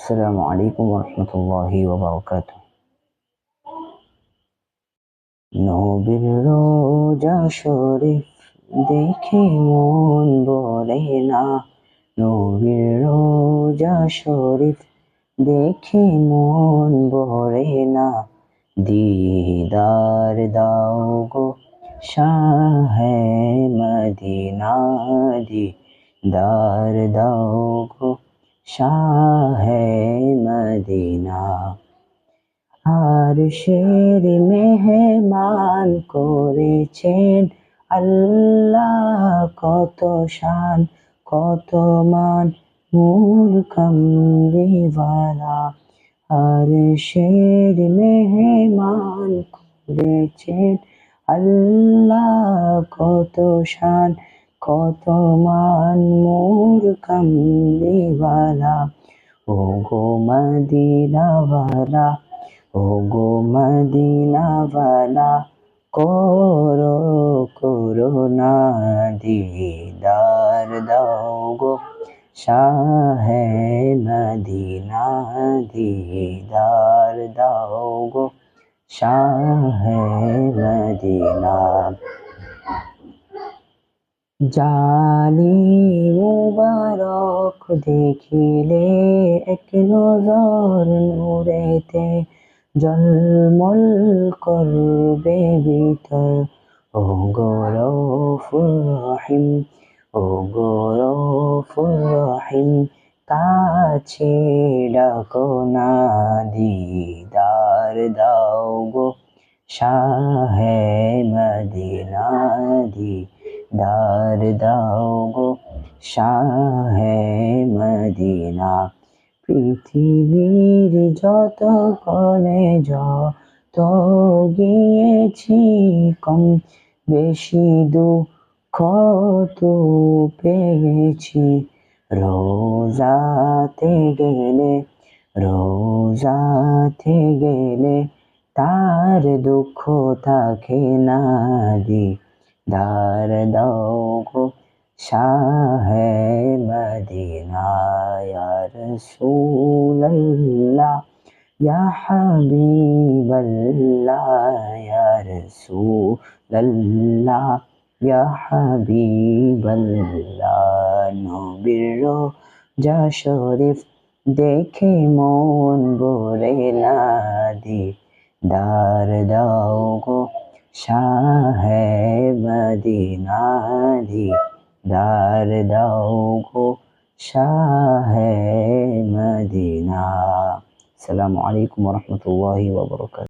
আসসালামু আলাইকুম রহমতুল্লাহি ওয়া বারাকাতুহু। নবীর রোজা শরীফ দেখে মন ভরে না, নবীর রোজা শরীফ দেখে মন ভরে না। দিদার দাও গো শাহে মদিনা, দিদার দাও গো শাহে মদিনা। আরশের মেহমান করেছেন আল্লাহ, কত শান কত মান নূর কামলিওয়ালা। আরশের মেহমান করেছেন আল্লাহ, কত শান কত মান নূর কামলিওয়ালা। ও গো মদিনাওয়ালা, ও গো মদিনাওয়ালা, করো করুণা, দিদার দাও গো শাহে মদিনা, দিদার দাও গো শাহে মদিনা। জালি মুবারক দেখিলে এক নজর নূরেতে জলমল করবে ভিতর। ও গো রউফুর রহিম, ও গো রউফুর রহিম, কাছে ডাকো না, দিদার দাও গো শাহে মদিনা, দিদার দাও গো শাহে মদিনা। পৃথিবীর যত কোণে যত গিয়েছি কম বেশি দুঃখ তো পেয়েছি, রোজাতে গেলে রোজাতে গেলে তার দুঃখ থাকে না, দিদার দাও গো শাহে মদিনা। ইয়া রাসূলুল্লাহ, ইয়া হাবিবাল্লাহ, ইয়া রাসূলুল্লাহ, ইয়া হাবিবাল্লাহ। নবীর রোজা শরীফ দেখে মন ভরে না, দিদার দাও গো শাহে মদিনা, দিদার দাও গো শাহে মদিনা। আসসালামু আলাইকুম ওয়া রাহমাতুল্লাহি ওয়া বারাকাতুহু।